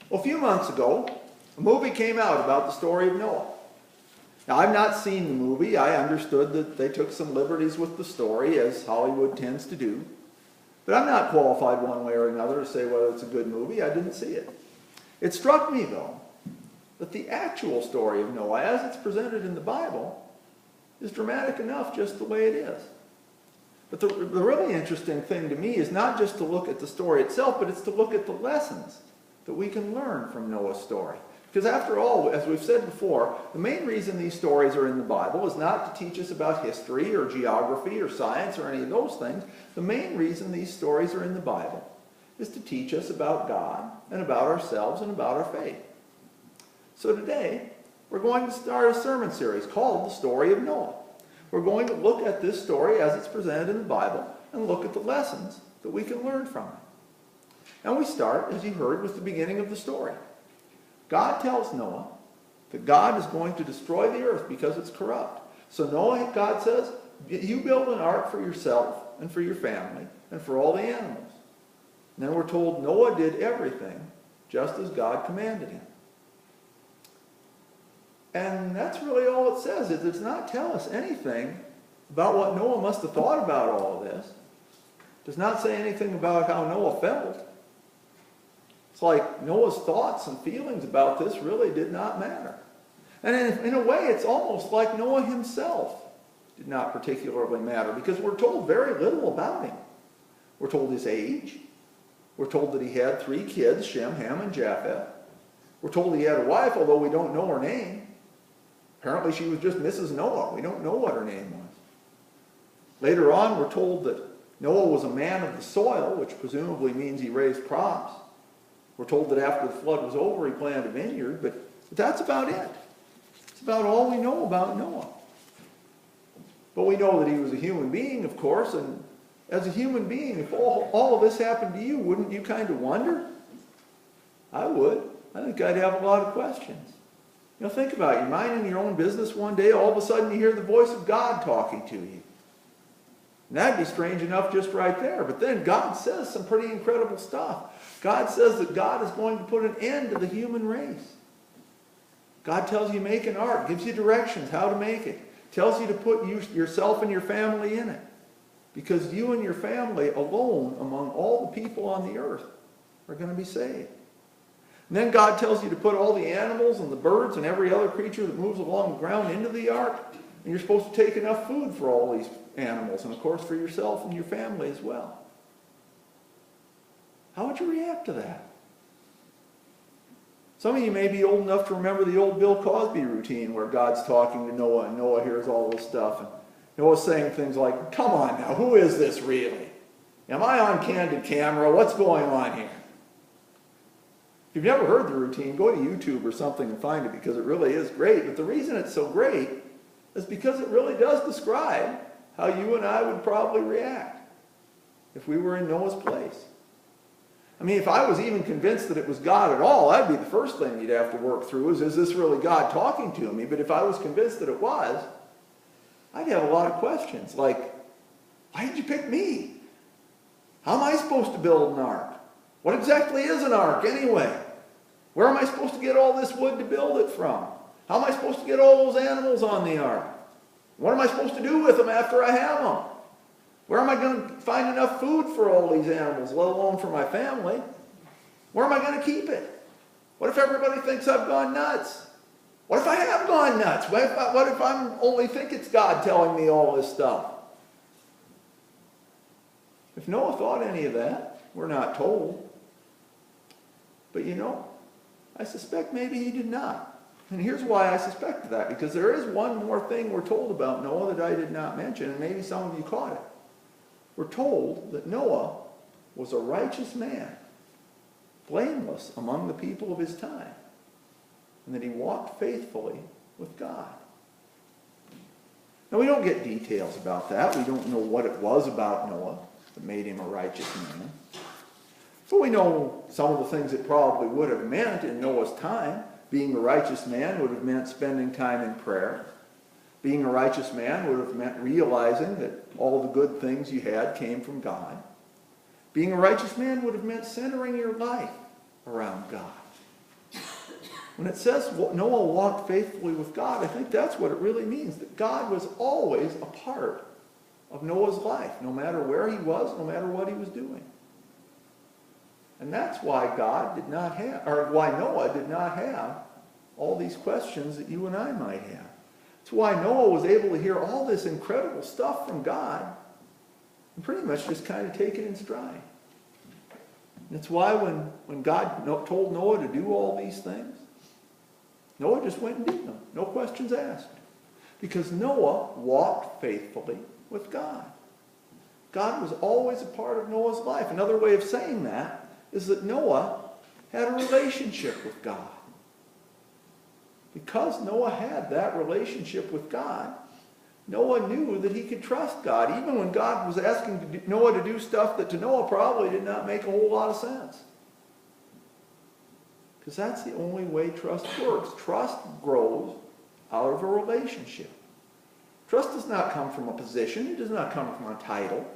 Well, a few months ago, a movie came out about the story of Noah. Now, I've not seen the movie. I understood that they took some liberties with the story, as Hollywood tends to do. But I'm not qualified one way or another to say whether it's a good movie. I didn't see it. It struck me, though, that the actual story of Noah, as it's presented in the Bible, is dramatic enough just the way it is. But the really interesting thing to me is not just to look at the story itself, but it's to look at the lessons that we can learn from Noah's story. Because after all, as we've said before, the main reason these stories are in the Bible is not to teach us about history or geography or science or any of those things. The main reason these stories are in the Bible is to teach us about God and about ourselves and about our faith. So today, we're going to start a sermon series called The Story of Noah. We're going to look at this story as it's presented in the Bible and look at the lessons that we can learn from it. And we start, as you heard, with the beginning of the story. God tells Noah that God is going to destroy the earth because it's corrupt. So Noah, God says, you build an ark for yourself and for your family and for all the animals. And then we're told Noah did everything just as God commanded him. And that's really all it says. It does not tell us anything about what Noah must have thought about all of this. It does not say anything about how Noah felt. It's like Noah's thoughts and feelings about this really did not matter. And in a way, it's almost like Noah himself did not particularly matter, because we're told very little about him. We're told his age. We're told that he had 3 kids, Shem, Ham, and Japheth. We're told he had a wife, although we don't know her name. Apparently she was just Mrs. Noah. We don't know what her name was. Later on, we're told that Noah was a man of the soil, which presumably means he raised crops. We're told that after the flood was over, he planted a vineyard, but that's about it. It's about all we know about Noah. But we know that he was a human being, of course, and as a human being, if all of this happened to you, wouldn't you kind of wonder? I would. I think I'd have a lot of questions. You know, think about it. You're minding your own business one day, all of a sudden you hear the voice of God talking to you. And that'd be strange enough just right there. But then God says some pretty incredible stuff. God says that God is going to put an end to the human race. God tells you make an ark, gives you directions how to make it, tells you to put yourself and your family in it. Because you and your family alone among all the people on the earth are going to be saved. And then God tells you to put all the animals and the birds and every other creature that moves along the ground into the ark. And you're supposed to take enough food for all these animals, and of course for yourself and your family as well. How would you react to that? Some of you may be old enough to remember the old Bill Cosby routine where God's talking to Noah and Noah hears all this stuff. And Noah's saying things like, come on now, who is this really? Am I on candid camera? What's going on here? If you've never heard the routine, go to YouTube or something and find it, because it really is great. But the reason it's so great is because it really does describe how you and I would probably react if we were in Noah's place. I mean, if I was even convinced that it was God at all, that'd be the first thing you'd have to work through is this really God talking to me? But if I was convinced that it was, I'd have a lot of questions like, why did you pick me? How am I supposed to build an ark? What exactly is an ark anyway? Where am I supposed to get all this wood to build it from? How am I supposed to get all those animals on the ark? What am I supposed to do with them after I have them? Where am I going to find enough food for all these animals, let alone for my family? Where am I going to keep it? What if everybody thinks I've gone nuts? What if I have gone nuts? What if I only think it's God telling me all this stuff? If Noah thought any of that, we're not told. But you know, I suspect maybe he did not. And here's why I suspect that, because there is one more thing we're told about Noah that I did not mention, and maybe some of you caught it. We're told that Noah was a righteous man, blameless among the people of his time, and that he walked faithfully with God. Now, we don't get details about that. We don't know what it was about Noah that made him a righteous man. But we know some of the things it probably would have meant in Noah's time. Being a righteous man would have meant spending time in prayer. Being a righteous man would have meant realizing that all the good things you had came from God. Being a righteous man would have meant centering your life around God. When it says Noah walked faithfully with God, I think that's what it really means, that God was always a part of Noah's life, no matter where he was, no matter what he was doing. And that's why why Noah did not have all these questions that you and I might have. It's why Noah was able to hear all this incredible stuff from God and pretty much just kind of take it in stride. And it's why when God told Noah to do all these things, Noah just went and did them. No questions asked. Because Noah walked faithfully with God. God was always a part of Noah's life. Another way of saying that is that Noah had a relationship with God. Because Noah had that relationship with God, Noah knew that he could trust God, even when God was asking Noah to do stuff that to Noah probably did not make a whole lot of sense. Because that's the only way trust works. Trust grows out of a relationship. Trust does not come from a position. It does not come from a title.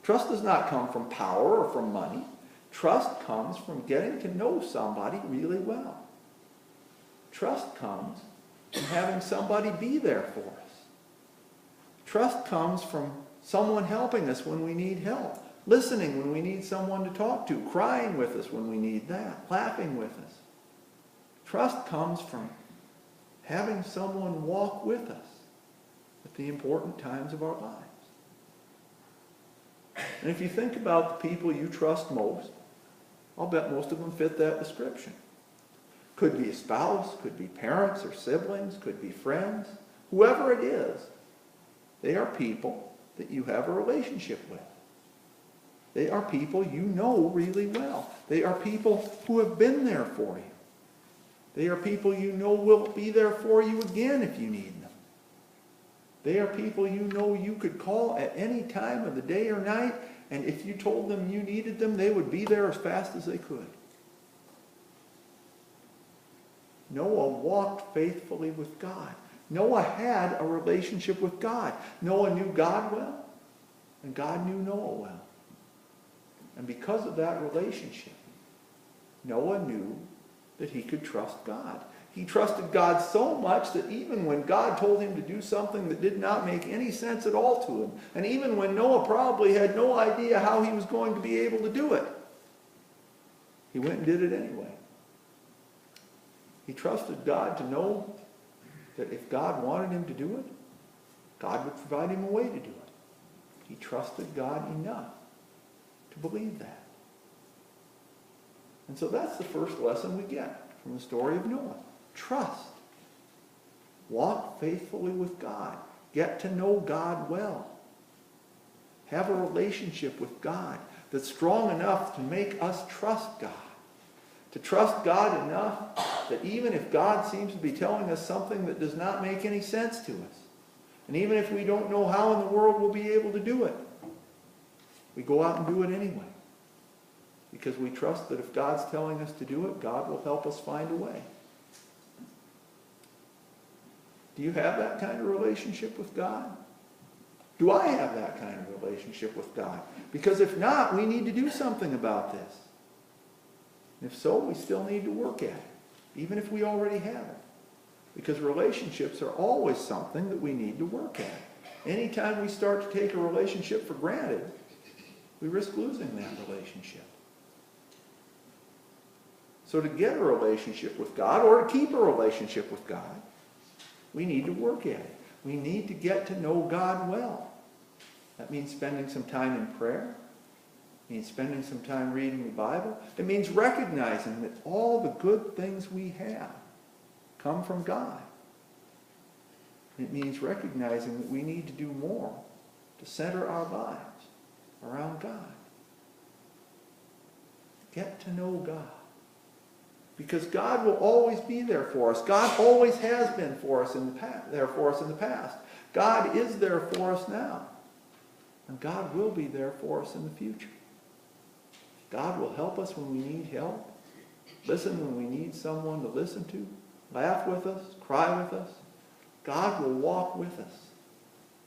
Trust does not come from power or from money. Trust comes from getting to know somebody really well. Trust comes from having somebody be there for us. Trust comes from someone helping us when we need help, listening when we need someone to talk to, crying with us when we need that, laughing with us. Trust comes from having someone walk with us at the important times of our lives. And if you think about the people you trust most, I'll bet most of them fit that description. Could be a spouse, could be parents or siblings, could be friends. Whoever it is, they are people that you have a relationship with. They are people you know really well. They are people who have been there for you. They are people you know will be there for you again if you need them. They are people you know you could call at any time of the day or night, and if you told them you needed them, they would be there as fast as they could. Noah walked faithfully with God. Noah had a relationship with God. Noah knew God well, and God knew Noah well. And because of that relationship, Noah knew that he could trust God. He trusted God so much that even when God told him to do something that did not make any sense at all to him, and even when Noah probably had no idea how he was going to be able to do it, he went and did it anyway. He trusted God to know that if God wanted him to do it, God would provide him a way to do it. He trusted God enough to believe that. And so that's the first lesson we get from the story of Noah. Trust. Walk faithfully with God. Get to know God well. Have a relationship with God that's strong enough to make us trust God. To trust God enough that even if God seems to be telling us something that does not make any sense to us, and even if we don't know how in the world we'll be able to do it, we go out and do it anyway. Because we trust that if God's telling us to do it, God will help us find a way. Do you have that kind of relationship with God? Do I have that kind of relationship with God? Because if not, we need to do something about this. And if so, we still need to work at it, even if we already have it. Because relationships are always something that we need to work at. Anytime we start to take a relationship for granted, we risk losing that relationship. So to get a relationship with God, or to keep a relationship with God, we need to work at it. We need to get to know God well. That means spending some time in prayer. It means spending some time reading the Bible. It means recognizing that all the good things we have come from God. It means recognizing that we need to do more to center our lives around God. Get to know God. Because God will always be there for us. God always has been for us in the past. God is there for us now. And God will be there for us in the future. God will help us when we need help. Listen when we need someone to listen to. Laugh with us. Cry with us. God will walk with us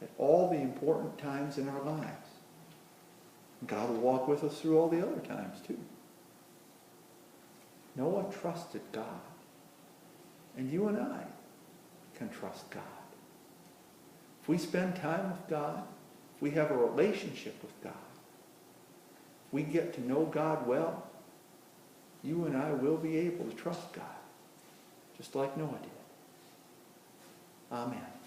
at all the important times in our lives. And God will walk with us through all the other times too. Noah trusted God. And you and I can trust God. If we spend time with God, if we have a relationship with God, if we get to know God well, you and I will be able to trust God, just like Noah did. Amen.